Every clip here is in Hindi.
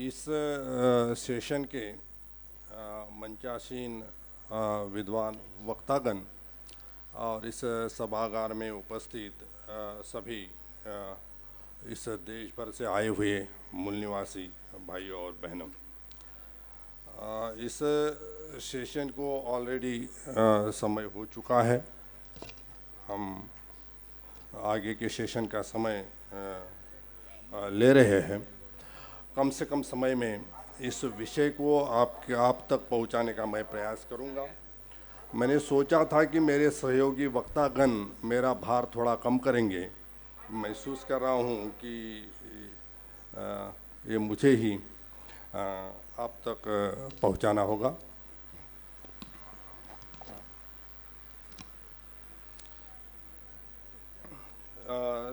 इस सेशन के मंचासीन विद्वान वक्तागण और इस सभागार में उपस्थित सभी इस देश भर से आए हुए मूल निवासी भाइयों और बहनों, इस सेशन को ऑलरेडी समय हो चुका है। हम आगे के सेशन का समय ले रहे हैं। कम से कम समय में इस विषय को आप तक पहुंचाने का मैं प्रयास करूंगा। मैंने सोचा था कि मेरे सहयोगी वक्तागण मेरा भार थोड़ा कम करेंगे। महसूस कर रहा हूं कि ये मुझे ही आप तक पहुंचाना होगा।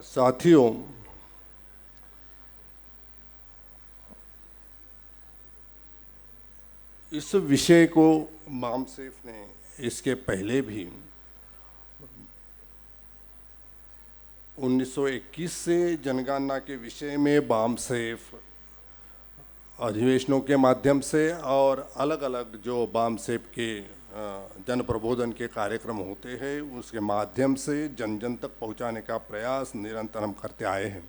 साथियों, इस विषय को बामसेफ ने इसके पहले भी 1921 से जनगणना के विषय में बामसेफ अधिवेशनों के माध्यम से और अलग अलग जो बामसेफ के जन प्रबोधन के कार्यक्रम होते हैं उसके माध्यम से जन जन तक पहुंचाने का प्रयास निरंतर हम करते आए हैं।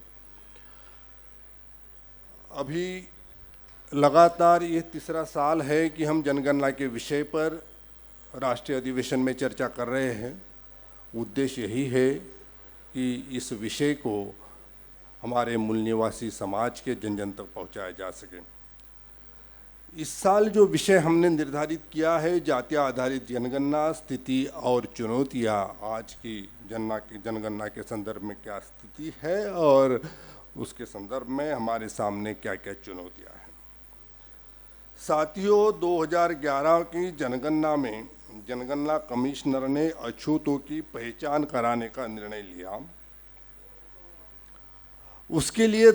अभी लगातार ये तीसरा साल है कि हम जनगणना के विषय पर राष्ट्रीय अधिवेशन में चर्चा कर रहे हैं। उद्देश्य यही है कि इस विषय को हमारे मूल निवासी समाज के जन जन तक पहुंचाया जा सके। इस साल जो विषय हमने निर्धारित किया है, जातीय आधारित जनगणना, स्थिति और चुनौतियां। आज की जनगणना के संदर्भ में क्या स्थिति है और उसके संदर्भ में हमारे सामने क्या क्या चुनौतियां हैं। साथियों, 2011 की जनगणना में जनगणना कमिश्नर ने अछूतों की पहचान कराने का निर्णय लिया। उसके लिए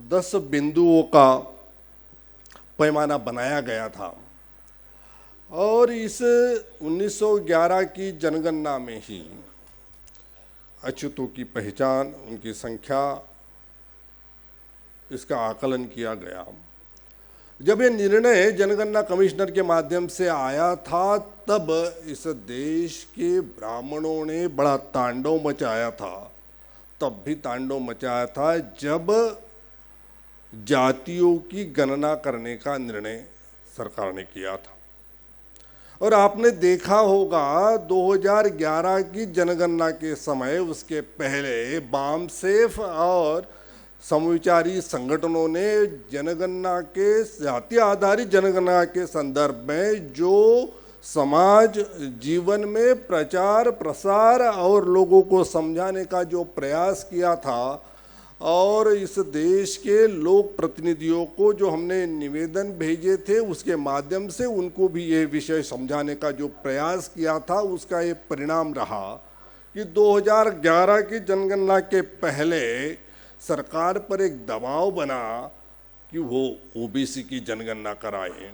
10 बिंदुओं का पैमाना बनाया गया था और इस 1911 की जनगणना में ही अछूतों की पहचान, उनकी संख्या, इसका आकलन किया गया। जब ये निर्णय जनगणना कमिश्नर के माध्यम से आया था तब इस देश के ब्राह्मणों ने बड़ा तांडव मचाया था। तब भी तांडव मचाया था जब जातियों की गणना करने का निर्णय सरकार ने किया था। और आपने देखा होगा 2011 की जनगणना के समय, उसके पहले बामसेफ और समविचारी संगठनों ने जनगणना के जातीय आधारित जनगणना के संदर्भ में जो समाज जीवन में प्रचार प्रसार और लोगों को समझाने का जो प्रयास किया था और इस देश के लोक प्रतिनिधियों को जो हमने निवेदन भेजे थे उसके माध्यम से उनको भी ये विषय समझाने का जो प्रयास किया था, उसका ये परिणाम रहा कि 2011 की जनगणना के पहले सरकार पर एक दबाव बना कि वो ओबीसी की जनगणना कराएं।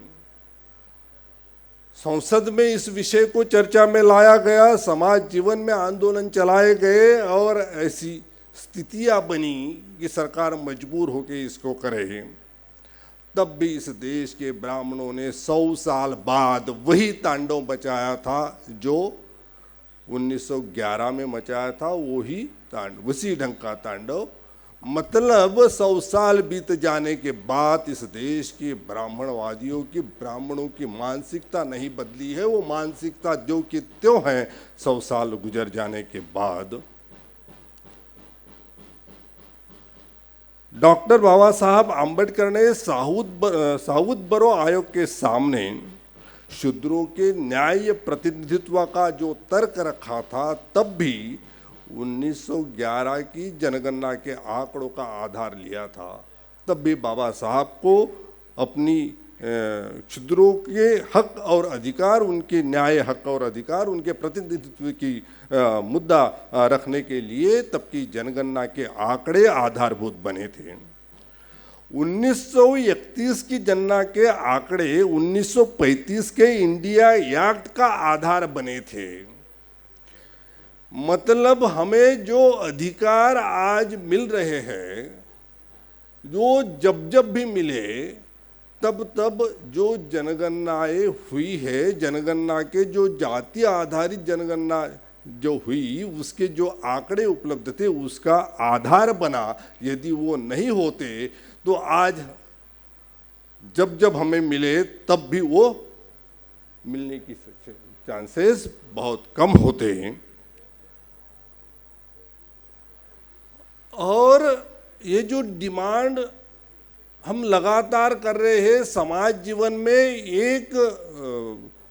संसद में इस विषय को चर्चा में लाया गया, समाज जीवन में आंदोलन चलाए गए और ऐसी स्थितियां बनी कि सरकार मजबूर होकर इसको करे। तब भी इस देश के ब्राह्मणों ने 100 साल बाद वही तांडव मचाया था जो 1911 में मचाया था। वही तांडव, उसी ढंग का तांडव। मतलब 100 साल बीत जाने के बाद इस देश के ब्राह्मणवादियों की, ब्राह्मणों की मानसिकता नहीं बदली है। वो मानसिकता जो कि त्यों है 100 साल गुजर जाने के बाद। डॉक्टर बाबा साहब आम्बेडकर ने साउथ बरो आयोग के सामने शूद्रों के न्याय प्रतिनिधित्व का जो तर्क रखा था, तब भी 1911 की जनगणना के आंकड़ों का आधार लिया था। तब भी बाबा साहब को अपनी शूद्रों के हक और अधिकार, उनके न्याय हक और अधिकार, उनके प्रतिनिधित्व की मुद्दा रखने के लिए तब की जनगणना के आंकड़े आधारभूत बने थे। 1931 की जनगणना के आंकड़े 1935 के इंडिया एक्ट का आधार बने थे। मतलब हमें जो अधिकार आज मिल रहे हैं जो जब जब भी मिले तब तब जो जनगणनाएं हुई है, जनगणना के जो जाति आधारित जनगणना जो हुई उसके जो आंकड़े उपलब्ध थे उसका आधार बना। यदि वो नहीं होते तो आज जब जब हमें मिले तब भी वो मिलने की चांसेस बहुत कम होते हैं। और ये जो डिमांड हम लगातार कर रहे हैं, समाज जीवन में एक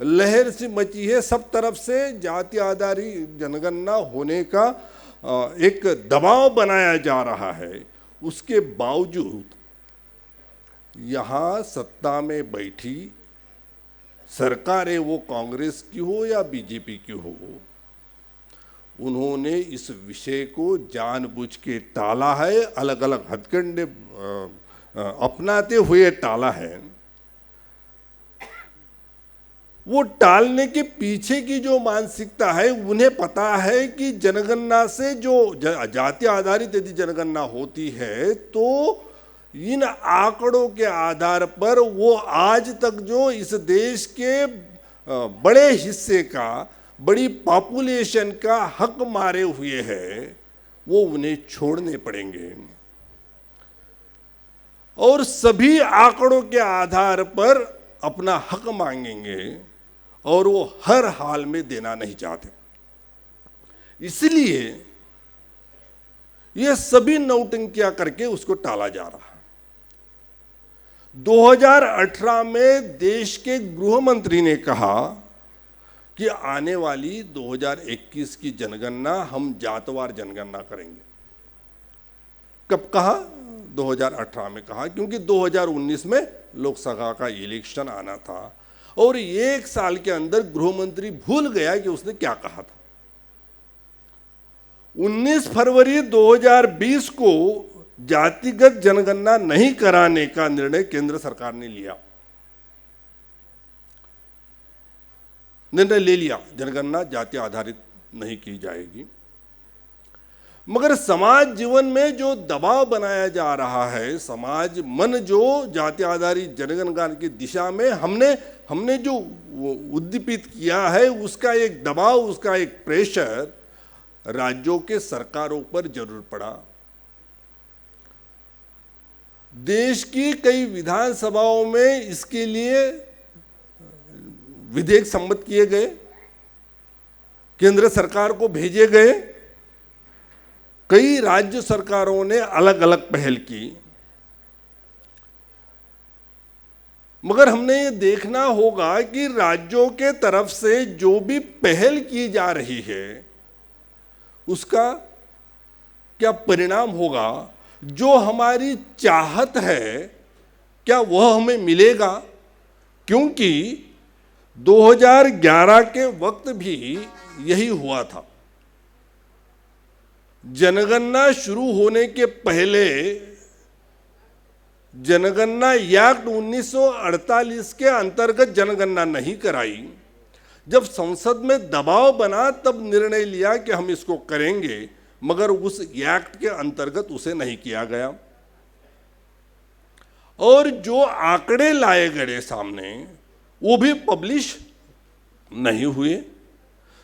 लहर सी मची है, सब तरफ से जाति आधारित जनगणना होने का एक दबाव बनाया जा रहा है। उसके बावजूद यहाँ सत्ता में बैठी सरकारें, वो कांग्रेस की हो या बीजेपी की हो, उन्होंने इस विषय को जानबूझ के टाला है, अलग अलग हथकंडे अपनाते हुए टाला है। वो टालने के पीछे की जो मानसिकता है, उन्हें पता है कि जनगणना से जो जाति आधारित यदि जनगणना होती है तो इन आंकड़ों के आधार पर वो आज तक जो इस देश के बड़े हिस्से का, बड़ी पॉपुलेशन का हक मारे हुए हैं, वो उन्हें छोड़ने पड़ेंगे और सभी आंकड़ों के आधार पर अपना हक मांगेंगे और वो हर हाल में देना नहीं चाहते। इसलिए ये सभी नौटंकियां करके उसको टाला जा रहा है। 2018 में देश के गृह मंत्री ने कहा कि आने वाली 2021 की जनगणना हम जातवार जनगणना करेंगे। कब कहा? 2018 में कहा, क्योंकि 2019 में लोकसभा का इलेक्शन आना था और एक साल के अंदर गृह मंत्री भूल गया कि उसने क्या कहा था। 19 फरवरी 2020 को जातिगत जनगणना नहीं कराने का निर्णय केंद्र सरकार ने लिया, निर्णय ले लिया, जनगणना जाति आधारित नहीं की जाएगी। मगर समाज जीवन में जो दबाव बनाया जा रहा है, समाज मन जो जाति आधारित जनगणना की दिशा में हमने जो उद्दीपित किया है, उसका एक दबाव, उसका एक प्रेशर राज्यों के सरकारों पर जरूर पड़ा। देश की कई विधानसभाओं में इसके लिए विधेयक सम्मत किए गए, केंद्र सरकार को भेजे गए, कई राज्य सरकारों ने अलग अलग पहल की। मगर हमने ये देखना होगा कि राज्यों के तरफ से जो भी पहल की जा रही है उसका क्या परिणाम होगा, जो हमारी चाहत है क्या वह हमें मिलेगा। क्योंकि 2011 के वक्त भी यही हुआ था। जनगणना शुरू होने के पहले जनगणना एक्ट 1948 के अंतर्गत जनगणना नहीं कराई। जब संसद में दबाव बना तब निर्णय लिया कि हम इसको करेंगे, मगर उस एक्ट के अंतर्गत उसे नहीं किया गया। और जो आंकड़े लाए गए सामने वो भी पब्लिश नहीं हुए।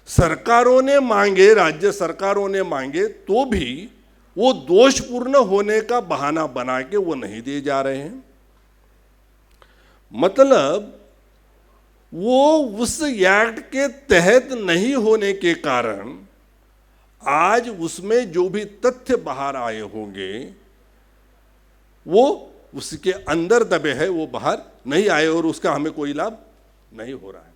सरकारों ने मांगे, राज्य सरकारों ने मांगे तो भी वो दोषपूर्ण होने का बहाना बना के वो नहीं दिए जा रहे हैं। मतलब वो उस एक्ट के तहत नहीं होने के कारण आज उसमें जो भी तथ्य बाहर आए होंगे वो उसके अंदर दबे हैं, वो बाहर नहीं आए और उसका हमें कोई लाभ नहीं हो रहा है।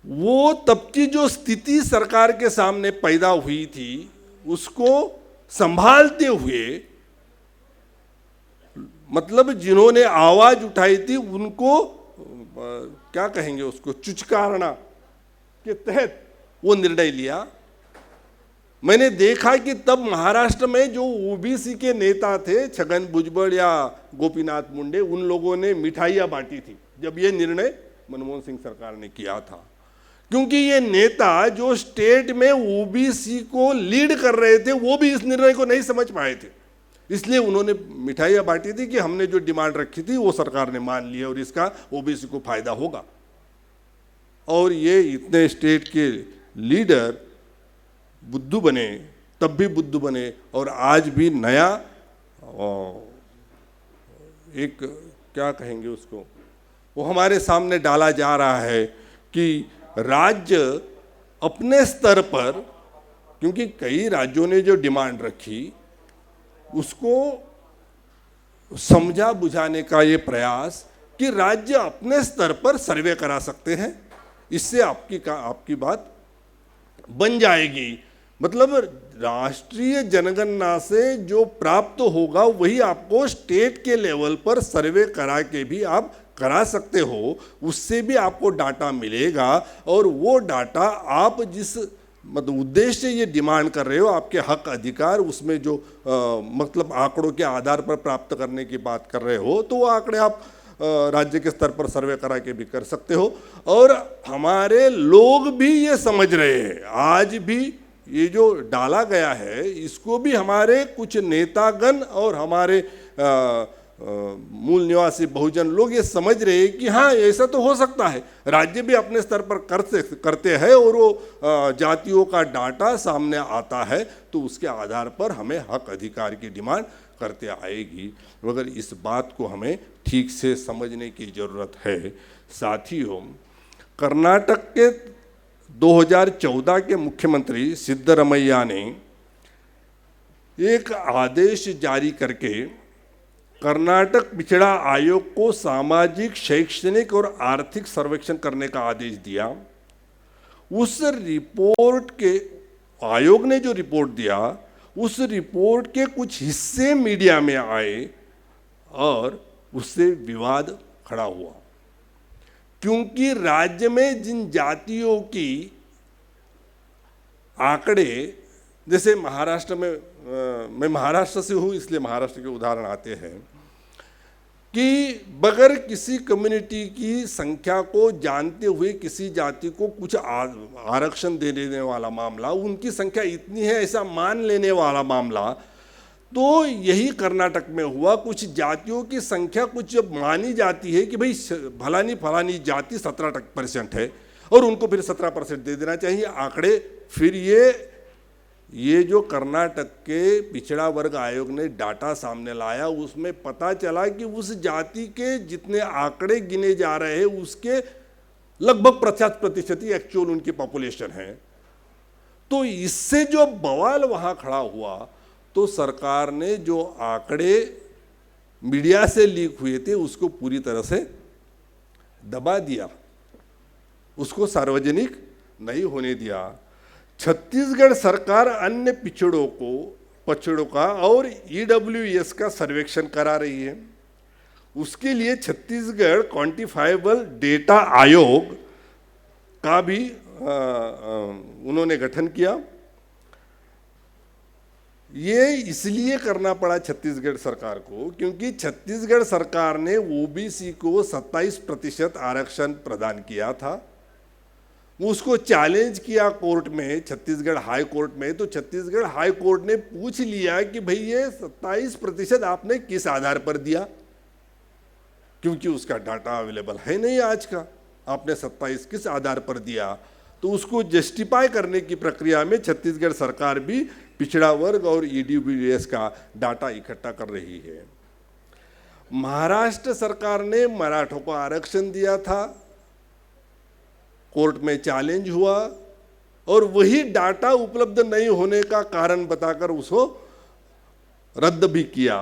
वो तब की जो स्थिति सरकार के सामने पैदा हुई थी उसको संभालते हुए, मतलब जिन्होंने आवाज उठाई थी उनको क्या कहेंगे, उसको चुचकारणा के तहत वो निर्णय लिया। मैंने देखा कि तब महाराष्ट्र में जो ओबीसी के नेता थे, छगन भुजबळ या गोपीनाथ मुंडे, उन लोगों ने मिठाइयाँ बांटी थी जब ये निर्णय मनमोहन सिंह सरकार ने किया था। क्योंकि ये नेता जो स्टेट में ओबीसी को लीड कर रहे थे वो भी इस निर्णय को नहीं समझ पाए थे। इसलिए उन्होंने मिठाइयाँ बांटी थी कि हमने जो डिमांड रखी थी वो सरकार ने मान ली है और इसका ओबीसी को फायदा होगा। और ये इतने स्टेट के लीडर बुद्धू बने, तब भी बुद्धू बने, और आज भी नया एक क्या कहेंगे उसको, वो हमारे सामने डाला जा रहा है कि राज्य अपने स्तर पर, क्योंकि कई राज्यों ने जो डिमांड रखी उसको समझा बुझाने का ये प्रयास कि राज्य अपने स्तर पर सर्वे करा सकते हैं, इससे आपकी बात बन जाएगी। मतलब राष्ट्रीय जनगणना से जो प्राप्त होगा वही आपको स्टेट के लेवल पर सर्वे करा के भी आप करा सकते हो, उससे भी आपको डाटा मिलेगा और वो डाटा आप जिस मतलब उद्देश्य से ये डिमांड कर रहे हो, आपके हक अधिकार उसमें जो मतलब आंकड़ों के आधार पर प्राप्त करने की बात कर रहे हो, तो वो आंकड़े आप राज्य के स्तर पर सर्वे करा के भी कर सकते हो। और हमारे लोग भी ये समझ रहे हैं, आज भी ये जो डाला गया है इसको भी हमारे कुछ नेतागण और हमारे मूल निवासी बहुजन लोग ये समझ रहे हैं कि हाँ ऐसा तो हो सकता है, राज्य भी अपने स्तर पर करते हैं और वो जातियों का डाटा सामने आता है तो उसके आधार पर हमें हक अधिकार की डिमांड करते आएगी। मगर इस बात को हमें ठीक से समझने की ज़रूरत है। साथियों, कर्नाटक के 2014 के मुख्यमंत्री सिद्धरमैया ने एक आदेश जारी करके कर्नाटक पिछड़ा आयोग को सामाजिक, शैक्षणिक और आर्थिक सर्वेक्षण करने का आदेश दिया। उस रिपोर्ट के आयोग ने जो रिपोर्ट दिया, उस रिपोर्ट के कुछ हिस्से मीडिया में आए और उससे विवाद खड़ा हुआ, क्योंकि राज्य में जिन जातियों की आंकड़े, जैसे महाराष्ट्र में, मैं महाराष्ट्र से हूँ इसलिए महाराष्ट्र के उदाहरण आते हैं कि बगैर किसी कम्युनिटी की संख्या को जानते हुए किसी जाति को कुछ आरक्षण दे देने वाला मामला, उनकी संख्या इतनी है ऐसा मान लेने वाला मामला, तो यही कर्नाटक में हुआ। कुछ जातियों की संख्या कुछ जब मानी जाती है कि भाई फलानी फलानी जाति 17% है और उनको फिर 17% दे देना चाहिए आंकड़े, फिर ये जो कर्नाटक के पिछड़ा वर्ग आयोग ने डाटा सामने लाया उसमें पता चला कि उस जाति के जितने आंकड़े गिने जा रहे हैं उसके लगभग 50% ही एक्चुअल उनकी पॉपुलेशन है। तो इससे जो बवाल वहाँ खड़ा हुआ, तो सरकार ने जो आंकड़े मीडिया से लीक हुए थे उसको पूरी तरह से दबा दिया, उसको सार्वजनिक नहीं होने दिया। छत्तीसगढ़ सरकार अन्य पिछड़ों का और ईडब्ल्यूएस का सर्वेक्षण करा रही है। उसके लिए छत्तीसगढ़ क्वांटिफाइबल डेटा आयोग का भी उन्होंने गठन किया। ये इसलिए करना पड़ा छत्तीसगढ़ सरकार को क्योंकि छत्तीसगढ़ सरकार ने ओबीसी को 27% आरक्षण प्रदान किया था। उसको चैलेंज किया कोर्ट में, छत्तीसगढ़ हाई कोर्ट में, तो छत्तीसगढ़ हाई कोर्ट ने पूछ लिया कि भाई ये 27% आपने किस आधार पर दिया, क्योंकि उसका डाटा अवेलेबल है नहीं आज का, आपने 27 किस आधार पर दिया। तो उसको जस्टिफाई करने की प्रक्रिया में छत्तीसगढ़ सरकार भी पिछड़ा वर्ग और ईडब्ल्यूएस का डाटा इकट्ठा कर रही है। महाराष्ट्र सरकार ने मराठों को आरक्षण दिया था, कोर्ट में चैलेंज हुआ और वही डाटा उपलब्ध नहीं होने का कारण बताकर उसको रद्द भी किया।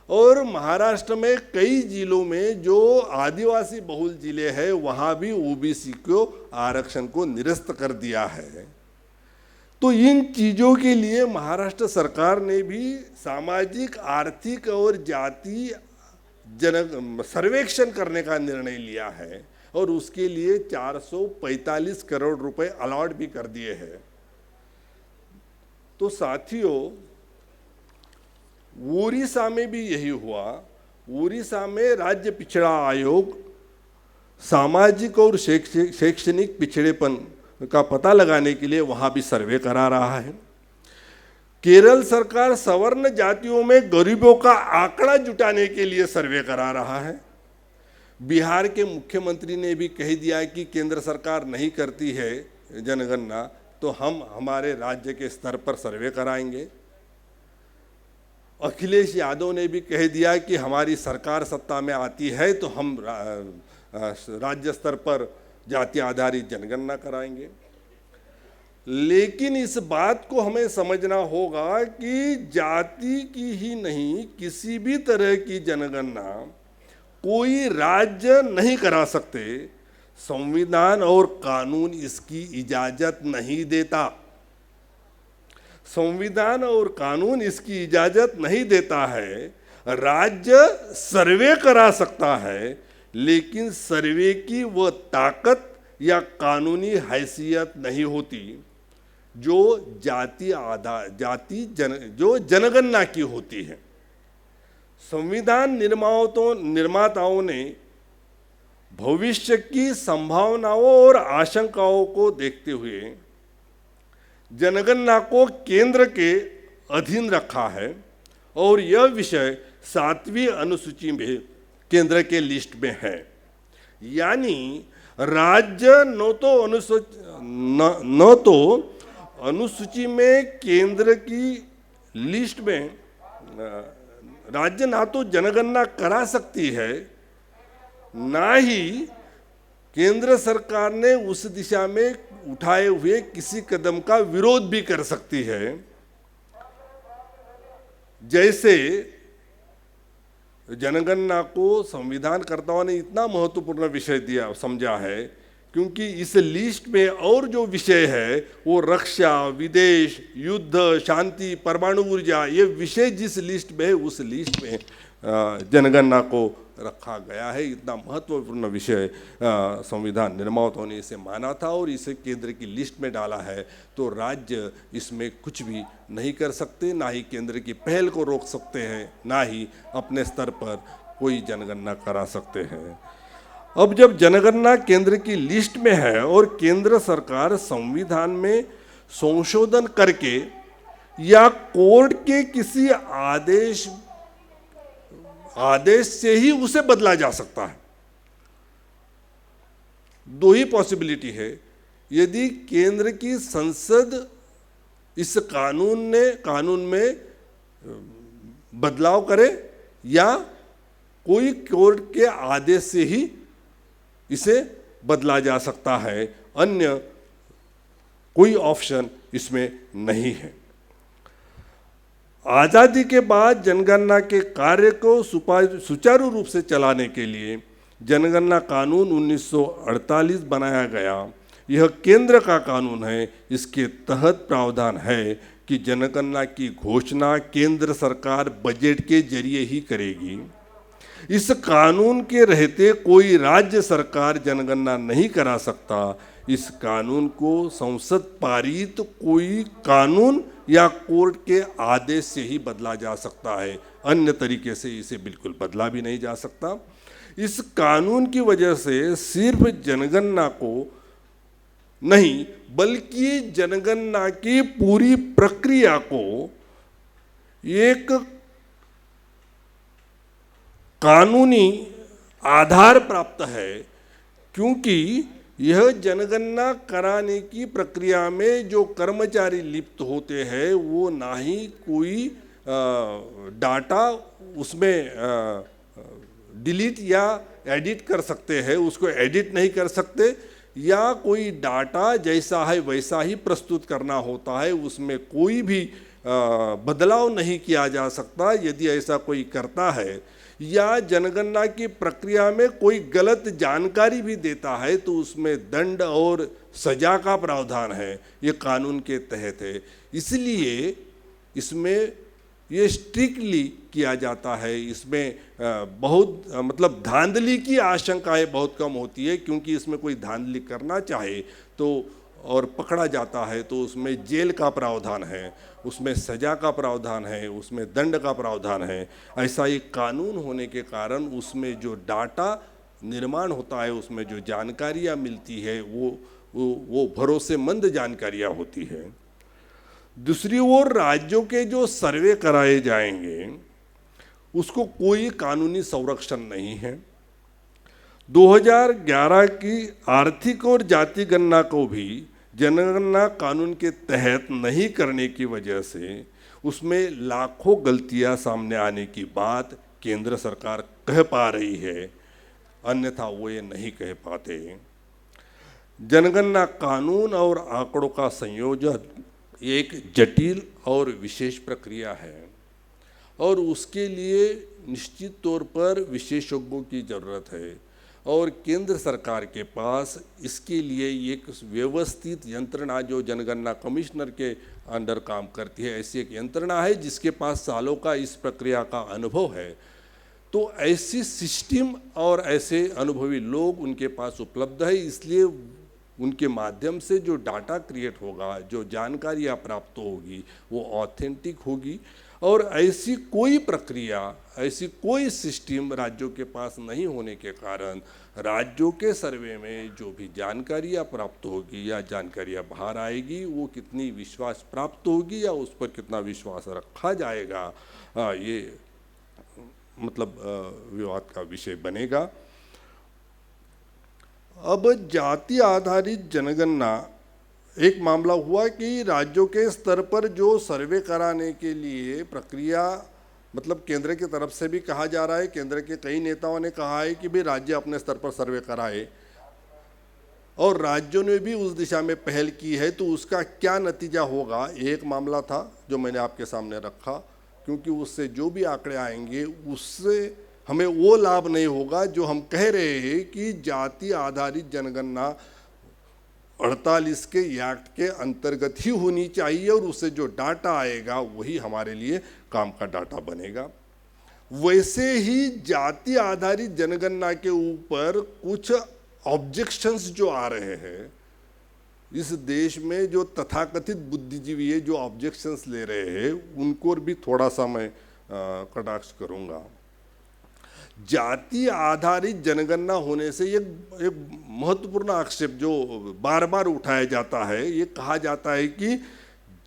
और महाराष्ट्र में कई जिलों में जो आदिवासी बहुल जिले हैं वहाँ भी ओबीसी को आरक्षण को निरस्त कर दिया है। तो इन चीज़ों के लिए महाराष्ट्र सरकार ने भी सामाजिक, आर्थिक और जाति सर्वेक्षण करने का निर्णय लिया है और उसके लिए 445 करोड़ रुपए अलॉट भी कर दिए हैं। तो साथियों, उड़ीसा में भी यही हुआ। उड़ीसा में राज्य पिछड़ा आयोग सामाजिक और शैक्षणिक पिछड़ेपन का पता लगाने के लिए वहाँ भी सर्वे करा रहा है। केरल सरकार सवर्ण जातियों में गरीबों का आंकड़ा जुटाने के लिए सर्वे करा रहा है। बिहार के मुख्यमंत्री ने भी कह दिया कि केंद्र सरकार नहीं करती है जनगणना, तो हम हमारे राज्य के स्तर पर सर्वे कराएंगे। अखिलेश यादव ने भी कह दिया कि हमारी सरकार सत्ता में आती है तो हम राज्य स्तर पर जाति आधारित जनगणना कराएंगे। लेकिन इस बात को हमें समझना होगा कि जाति की ही नहीं, किसी भी तरह की जनगणना कोई राज्य नहीं करा सकते। संविधान और कानून इसकी इजाजत नहीं देता। संविधान और कानून इसकी इजाजत नहीं देता है। राज्य सर्वे करा सकता है, लेकिन सर्वे की वह ताकत या कानूनी हैसियत नहीं होती जो जो जनगणना की होती है। संविधान निर्माताओं ने भविष्य की संभावनाओं और आशंकाओं को देखते हुए जनगणना को केंद्र के अधीन रखा है और यह विषय 7वीं अनुसूची में केंद्र के लिस्ट में है। यानी राज्य न तो अनुसूची में केंद्र की लिस्ट में, राज्य ना तो जनगणना करा सकती है, ना ही केंद्र सरकार ने उस दिशा में उठाए हुए किसी कदम का विरोध भी कर सकती है। जैसे जनगणना को संविधानकर्ताओं ने इतना महत्वपूर्ण विषय दिया समझा है क्योंकि इस लिस्ट में और जो विषय है वो रक्षा, विदेश, युद्ध, शांति, परमाणु ऊर्जा, ये विषय जिस लिस्ट में है उस लिस्ट में जनगणना को रखा गया है। इतना महत्वपूर्ण विषय संविधान निर्माताओं ने इसे माना था और इसे केंद्र की लिस्ट में डाला है। तो राज्य इसमें कुछ भी नहीं कर सकते, ना ही केंद्र की पहल को रोक सकते हैं, ना ही अपने स्तर पर कोई जनगणना करा सकते हैं। अब जब जनगणना केंद्र की लिस्ट में है और केंद्र सरकार संविधान में संशोधन करके या कोर्ट के किसी आदेश से ही उसे बदला जा सकता है। दो ही पॉसिबिलिटी है। यदि केंद्र की संसद इस कानून में बदलाव करे या कोई कोर्ट के आदेश से ही इसे बदला जा सकता है, अन्य कोई ऑप्शन इसमें नहीं है। आज़ादी के बाद जनगणना के कार्य को सुचारू रूप से चलाने के लिए जनगणना कानून 1948 बनाया गया। यह केंद्र का कानून है। इसके तहत प्रावधान है कि जनगणना की घोषणा केंद्र सरकार बजट के जरिए ही करेगी। इस कानून के रहते कोई राज्य सरकार जनगणना नहीं करा सकता। इस कानून को संसद पारित कोई कानून या कोर्ट के आदेश से ही बदला जा सकता है, अन्य तरीके से इसे बिल्कुल बदला भी नहीं जा सकता। इस कानून की वजह से सिर्फ जनगणना को नहीं बल्कि जनगणना की पूरी प्रक्रिया को एक कानूनी आधार प्राप्त है, क्योंकि यह जनगणना कराने की प्रक्रिया में जो कर्मचारी लिप्त होते हैं वो ना ही कोई डाटा उसमें डिलीट या एडिट कर सकते हैं, उसको एडिट नहीं कर सकते, या कोई डाटा जैसा है वैसा ही प्रस्तुत करना होता है, उसमें कोई भी बदलाव नहीं किया जा सकता। यदि ऐसा कोई करता है या जनगणना की प्रक्रिया में कोई गलत जानकारी भी देता है तो उसमें दंड और सजा का प्रावधान है। ये कानून के तहत है, इसलिए इसमें ये स्ट्रिक्टली किया जाता है। इसमें बहुत मतलब धांधली की आशंकाएं बहुत कम होती है, क्योंकि इसमें कोई धांधली करना चाहे तो और पकड़ा जाता है तो उसमें जेल का प्रावधान है, उसमें सजा का प्रावधान है, उसमें दंड का प्रावधान है। ऐसा एक कानून होने के कारण उसमें जो डाटा निर्माण होता है, उसमें जो जानकारियाँ मिलती है वो भरोसेमंद जानकारियाँ होती है। दूसरी ओर राज्यों के जो सर्वे कराए जाएंगे उसको कोई कानूनी संरक्षण नहीं है। 2011 की आर्थिक और जाति गणना को भी जनगणना कानून के तहत नहीं करने की वजह से उसमें लाखों गलतियां सामने आने की बात केंद्र सरकार कह पा रही है, अन्यथा वो ये नहीं कह पाते। जनगणना कानून और आंकड़ों का संयोजन एक जटिल और विशेष प्रक्रिया है और उसके लिए निश्चित तौर पर विशेषज्ञों की ज़रूरत है और केंद्र सरकार के पास इसके लिए एक व्यवस्थित यंत्रणा जो जनगणना कमिश्नर के अंडर काम करती है, ऐसी एक यंत्रणा है जिसके पास सालों का इस प्रक्रिया का अनुभव है। तो ऐसी सिस्टम और ऐसे अनुभवी लोग उनके पास उपलब्ध है, इसलिए उनके माध्यम से जो डाटा क्रिएट होगा, जो जानकारियाँ प्राप्त होगी वो ऑथेंटिक होगी। और ऐसी कोई प्रक्रिया, ऐसी कोई सिस्टम राज्यों के पास नहीं होने के कारण राज्यों के सर्वे में जो भी जानकारियाँ प्राप्त होगी या जानकारियाँ बाहर आएगी वो कितनी विश्वास प्राप्त होगी या उस पर कितना विश्वास रखा जाएगा, ये मतलब विवाद का विषय बनेगा। अब जाति आधारित जनगणना एक मामला हुआ कि राज्यों के स्तर पर जो सर्वे कराने के लिए प्रक्रिया, मतलब केंद्र की तरफ से भी कहा जा रहा है, केंद्र के कई नेताओं ने कहा है कि भाई राज्य अपने स्तर पर सर्वे कराए और राज्यों ने भी उस दिशा में पहल की है, तो उसका क्या नतीजा होगा, एक मामला था जो मैंने आपके सामने रखा, क्योंकि उससे जो भी आंकड़े आएंगे उससे हमें वो लाभ नहीं होगा जो हम कह रहे हैं कि जाति आधारित जनगणना 48 के एक्ट के अंतर्गत ही होनी चाहिए और उससे जो डाटा आएगा वही हमारे लिए काम का डाटा बनेगा। वैसे ही जाति आधारित जनगणना के ऊपर कुछ ऑब्जेक्शंस जो आ रहे हैं, इस देश में जो तथाकथित बुद्धिजीवी है जो ऑब्जेक्शंस ले रहे हैं उनको भी थोड़ा सा मैं कटाक्ष करूँगा। जाति आधारित जनगणना होने से एक महत्वपूर्ण आक्षेप जो बार बार उठाया जाता है, ये कहा जाता है कि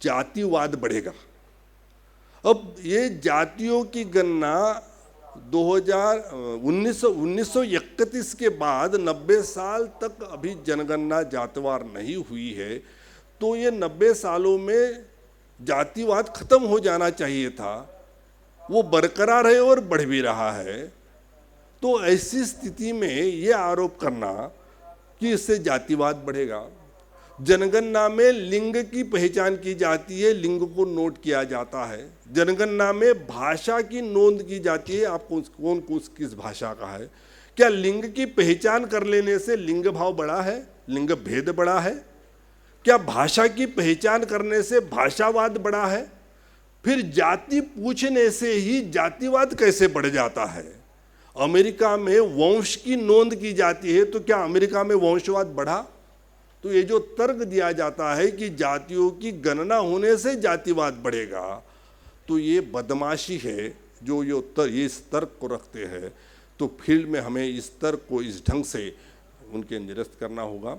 जातिवाद बढ़ेगा। अब ये जातियों की गणना 1931 के बाद 90 साल तक अभी जनगणना जातिवार नहीं हुई है, तो ये 90 सालों में जातिवाद खत्म हो जाना चाहिए था, वो बरकरार है और बढ़ भी रहा है। तो ऐसी स्थिति में ये आरोप करना कि इससे जातिवाद बढ़ेगा। जनगणना में लिंग की पहचान की जाती है, लिंग को नोट किया जाता है। जनगणना में भाषा की नोंद की जाती है, आपको कौन किस भाषा का है। क्या लिंग की पहचान कर लेने से लिंग भाव बढ़ा है, लिंग भेद बढ़ा है? क्या भाषा की पहचान करने से भाषावाद बढ़ा है? फिर जाति पूछने से ही जातिवाद कैसे बढ़ जाता है? अमेरिका में वंश की नोंद की जाती है, तो क्या अमेरिका में वंशवाद बढ़ा? तो ये जो तर्क दिया जाता है कि जातियों की गणना होने से जातिवाद बढ़ेगा, तो ये बदमाशी है जो ये इस तर्क को रखते हैं। तो फील्ड में हमें इस तर्क को इस ढंग से उनके निरस्त करना होगा।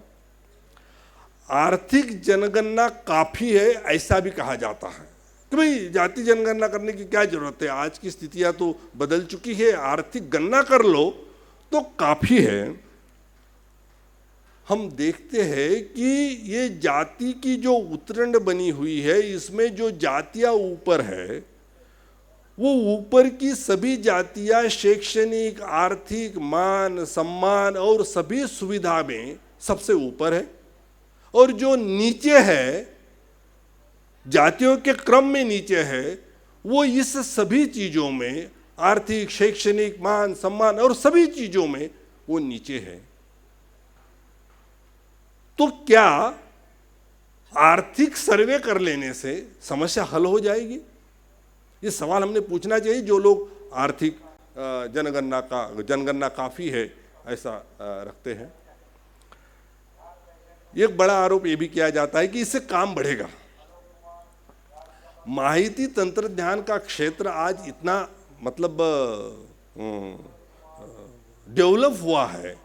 आर्थिक जनगणना काफ़ी है ऐसा भी कहा जाता है कि भाई जाति जनगणना करने की क्या जरूरत है, आज की स्थितियां तो बदल चुकी है, आर्थिक गणना कर लो तो काफ़ी है। हम देखते हैं कि ये जाति की जो उत्तरंड बनी हुई है, इसमें जो जातियां ऊपर है वो ऊपर की सभी जातियां शैक्षणिक, आर्थिक, मान सम्मान और सभी सुविधा में सबसे ऊपर है, और जो नीचे है, जातियों के क्रम में नीचे है, वो इस सभी चीज़ों में, आर्थिक, शैक्षणिक, मान सम्मान और सभी चीज़ों में वो नीचे है। तो क्या आर्थिक सर्वे कर लेने से समस्या हल हो जाएगी? ये सवाल हमने पूछना चाहिए जो लोग आर्थिक जनगणना काफ़ी है ऐसा रखते हैं। एक बड़ा आरोप ये भी किया जाता है कि इससे काम बढ़ेगा। माहिती तंत्रज्ञान का क्षेत्र आज इतना मतलब डेवलप हुआ है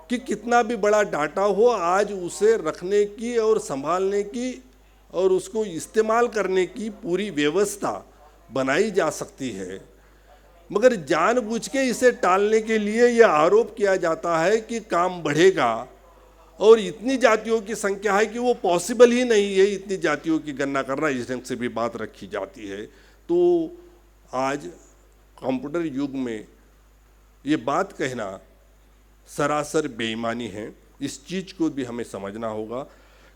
कि कितना भी बड़ा डाटा हो, आज उसे रखने की और संभालने की और उसको इस्तेमाल करने की पूरी व्यवस्था बनाई जा सकती है, मगर जानबूझ के इसे टालने के लिए यह आरोप किया जाता है कि काम बढ़ेगा और इतनी जातियों की संख्या है कि वो पॉसिबल ही नहीं है इतनी जातियों की गणना करना, इस ढंग से भी बात रखी जाती है। तो आज कंप्यूटर युग में ये बात कहना सरासर बेईमानी है। इस चीज़ को भी हमें समझना होगा,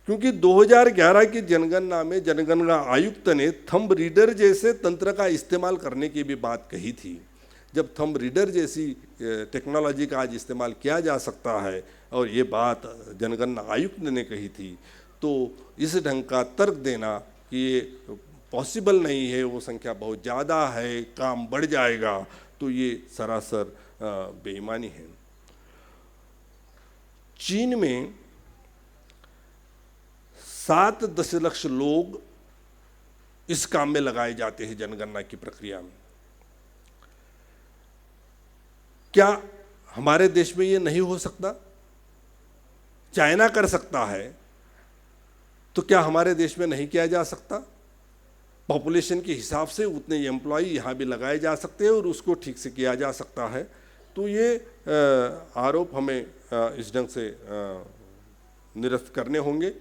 क्योंकि 2011 की जनगणना में जनगणना आयुक्त ने थंब रीडर जैसे तंत्र का इस्तेमाल करने की भी बात कही थी। जब थंब रीडर जैसी टेक्नोलॉजी का आज इस्तेमाल किया जा सकता है और ये बात जनगणना आयुक्त ने कही थी, तो इस ढंग का तर्क देना कि ये पॉसिबल नहीं है, वो संख्या बहुत ज़्यादा है, काम बढ़ जाएगा, तो ये सरासर बेईमानी है। चीन में 7 दशलक्ष लोग इस काम में लगाए जाते हैं जनगणना की प्रक्रिया में। क्या हमारे देश में ये नहीं हो सकता? चाइना कर सकता है, तो क्या हमारे देश में नहीं किया जा सकता? पॉपुलेशन के हिसाब से उतने एम्प्लॉय यहाँ भी लगाए जा सकते हैं और उसको ठीक से किया जा सकता है। तो ये आरोप हमें इस ढंग से निरस्त करने होंगे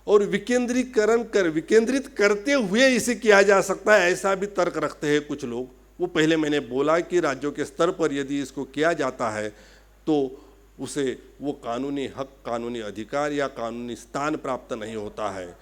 और विकेंद्रित करते हुए इसे किया जा सकता है, ऐसा भी तर्क रखते हैं कुछ लोग। वो पहले मैंने बोला कि राज्यों के स्तर पर यदि इसको किया जाता है तो उसे वो कानूनी हक, कानूनी अधिकार या कानूनी स्थान प्राप्त नहीं होता है,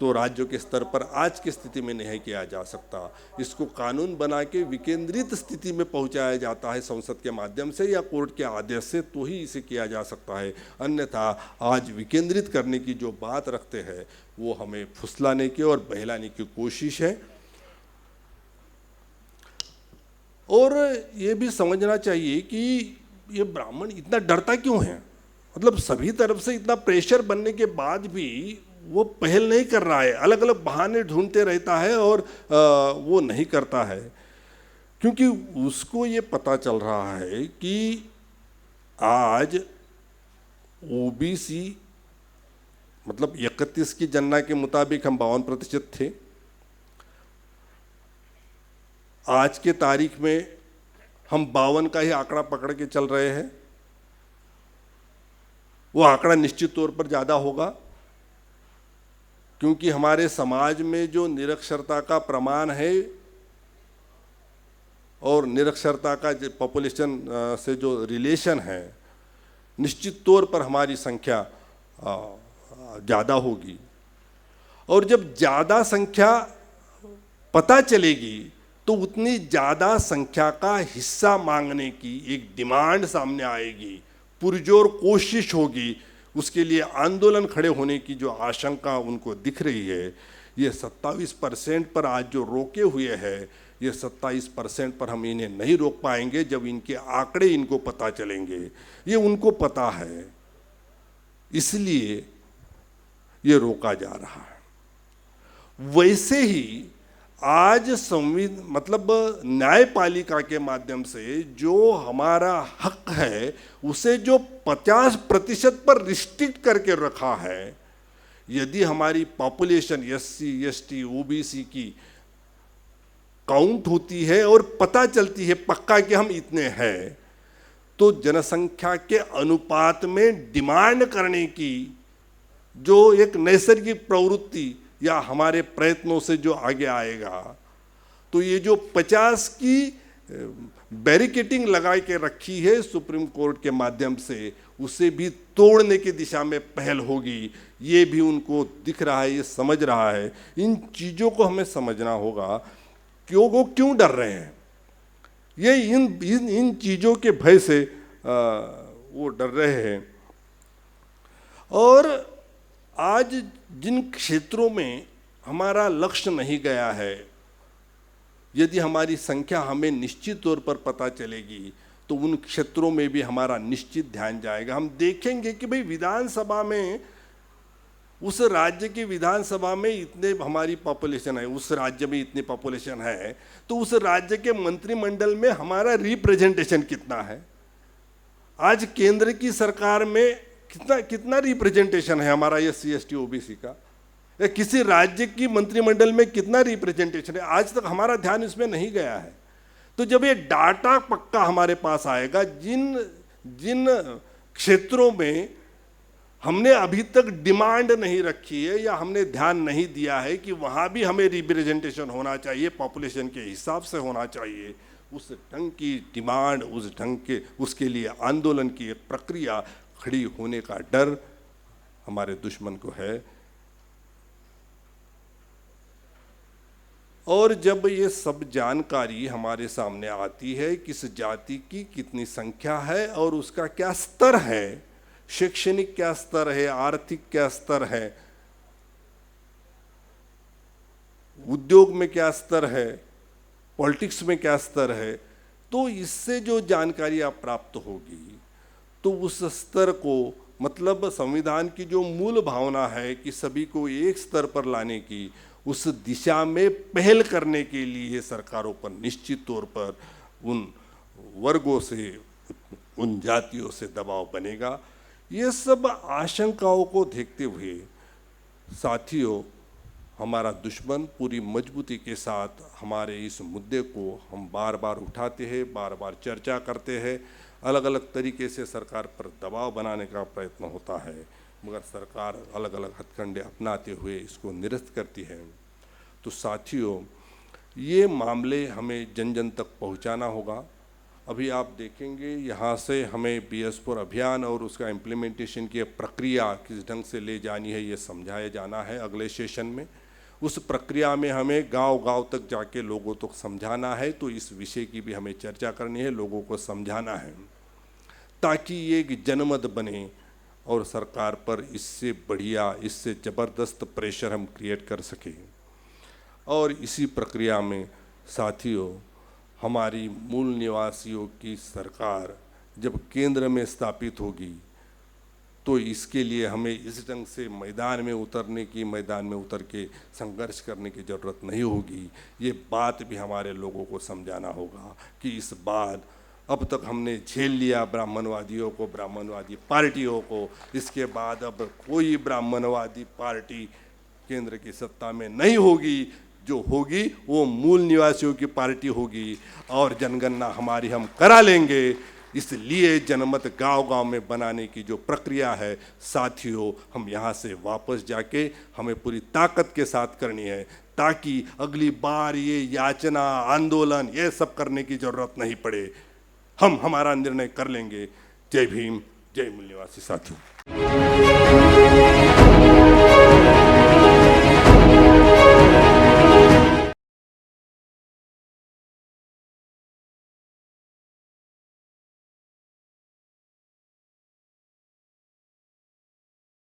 तो राज्यों के स्तर पर आज की स्थिति में नहीं किया जा सकता। इसको कानून बना के विकेंद्रित स्थिति में पहुंचाया जाता है संसद के माध्यम से या कोर्ट के आदेश से, तो ही इसे किया जा सकता है। अन्यथा आज विकेंद्रित करने की जो बात रखते हैं वो हमें फुसलाने की और बहलाने की कोशिश है। और ये भी समझना चाहिए कि ये ब्राह्मण इतना डरता क्यों है, मतलब सभी तरफ से इतना प्रेशर बनने के बाद भी वो पहल नहीं कर रहा है, अलग अलग बहाने ढूंढते रहता है और वो नहीं करता है, क्योंकि उसको ये पता चल रहा है कि आज ओबीसी मतलब 31 की जनगणना के मुताबिक हम 52% थे, आज के तारीख में हम 52 का ही आंकड़ा पकड़ के चल रहे हैं। वो आंकड़ा निश्चित तौर पर ज़्यादा होगा, क्योंकि हमारे समाज में जो निरक्षरता का प्रमाण है और निरक्षरता का पॉपुलेशन से जो रिलेशन है, निश्चित तौर पर हमारी संख्या ज़्यादा होगी। और जब ज़्यादा संख्या पता चलेगी तो उतनी ज़्यादा संख्या का हिस्सा मांगने की एक डिमांड सामने आएगी, पुरजोर कोशिश होगी, उसके लिए आंदोलन खड़े होने की जो आशंका उनको दिख रही है। ये 27% पर आज जो रोके हुए हैं, ये 27% पर हम इन्हें नहीं रोक पाएंगे जब इनके आंकड़े इनको पता चलेंगे। ये उनको पता है, इसलिए ये रोका जा रहा है। वैसे ही आज मतलब न्यायपालिका के माध्यम से जो हमारा हक है उसे जो 50% पर रिस्ट्रिक्ट करके रखा है, यदि हमारी पॉपुलेशन SC ST OBC की काउंट होती है और पता चलती है पक्का कि हम इतने हैं, तो जनसंख्या के अनुपात में डिमांड करने की जो एक नैसर्गिक प्रवृत्ति या हमारे प्रयत्नों से जो आगे आएगा, तो ये जो 50 की बैरिकेटिंग लगा के रखी है सुप्रीम कोर्ट के माध्यम से, उसे भी तोड़ने की दिशा में पहल होगी। ये भी उनको दिख रहा है, ये समझ रहा है। इन चीज़ों को हमें समझना होगा, वो क्यों डर रहे हैं। ये इन चीज़ों के भय से वो डर रहे हैं। और आज जिन क्षेत्रों में हमारा लक्ष्य नहीं गया है, यदि हमारी संख्या हमें निश्चित तौर पर पता चलेगी तो उन क्षेत्रों में भी हमारा निश्चित ध्यान जाएगा। हम देखेंगे कि भाई विधानसभा में, उस राज्य की विधानसभा में इतने हमारी पॉपुलेशन है, उस राज्य में इतनी पॉपुलेशन है, तो उस राज्य के मंत्रिमंडल में हमारा रिप्रेजेंटेशन कितना है। आज केंद्र की सरकार में कितना रिप्रेजेंटेशन है हमारा SC ST OBC का, किसी राज्य की मंत्रिमंडल में कितना रिप्रेजेंटेशन है, आज तक हमारा ध्यान इसमें नहीं गया है। तो जब ये डाटा पक्का हमारे पास आएगा, जिन जिन क्षेत्रों में हमने अभी तक डिमांड नहीं रखी है या हमने ध्यान नहीं दिया है कि वहाँ भी हमें रिप्रेजेंटेशन होना चाहिए, पॉपुलेशन के हिसाब से होना चाहिए, उस ढंग की डिमांड, उस ढंग के उसके लिए आंदोलन की एक प्रक्रिया खड़ी होने का डर हमारे दुश्मन को है। और जब ये सब जानकारी हमारे सामने आती है, किस जाति की कितनी संख्या है और उसका क्या स्तर है, शैक्षणिक क्या स्तर है, आर्थिक क्या स्तर है, उद्योग में क्या स्तर है, पॉलिटिक्स में क्या स्तर है, तो इससे जो जानकारी आप प्राप्त होगी तो उस स्तर को, मतलब संविधान की जो मूल भावना है कि सभी को एक स्तर पर लाने की, उस दिशा में पहल करने के लिए सरकारों पर निश्चित तौर पर उन वर्गों से, उन जातियों से दबाव बनेगा। ये सब आशंकाओं को देखते हुए साथियों, हमारा दुश्मन पूरी मजबूती के साथ हमारे इस मुद्दे को हम बार बार उठाते हैं, बार बार चर्चा करते हैं, अलग अलग तरीके से सरकार पर दबाव बनाने का प्रयत्न होता है, मगर सरकार अलग अलग हथकंडे अपनाते हुए इसको निरस्त करती है। तो साथियों, ये मामले हमें जन जन तक पहुंचाना होगा। अभी आप देखेंगे यहाँ से हमें BS4 अभियान और उसका इम्प्लीमेंटेशन की प्रक्रिया किस ढंग से ले जानी है, ये समझाया जाना है अगले सेशन में। उस प्रक्रिया में हमें गांव-गांव तक जाके लोगों तक समझाना है, तो इस विषय की भी हमें चर्चा करनी है, लोगों को समझाना है, ताकि ये एक जनमत बने और सरकार पर इससे बढ़िया, इससे ज़बरदस्त प्रेशर हम क्रिएट कर सकें। और इसी प्रक्रिया में साथियों, हमारी मूल निवासियों की सरकार जब केंद्र में स्थापित होगी तो इसके लिए हमें इस ढंग से मैदान में उतर के संघर्ष करने की ज़रूरत नहीं होगी। ये बात भी हमारे लोगों को समझाना होगा कि इस बात, अब तक हमने झेल लिया ब्राह्मणवादियों को, ब्राह्मणवादी पार्टियों को, इसके बाद अब कोई ब्राह्मणवादी पार्टी केंद्र की सत्ता में नहीं होगी। जो होगी वो मूल निवासियों की पार्टी होगी और जनगणना हमारी हम करा लेंगे। इसलिए जनमत गांव-गांव में बनाने की जो प्रक्रिया है साथियों, हम यहाँ से वापस जाके हमें पूरी ताकत के साथ करनी है, ताकि अगली बार ये याचना, आंदोलन, ये सब करने की जरूरत नहीं पड़े। हम हमारा निर्णय कर लेंगे। जय भीम, जय मूल निवासी साथियों।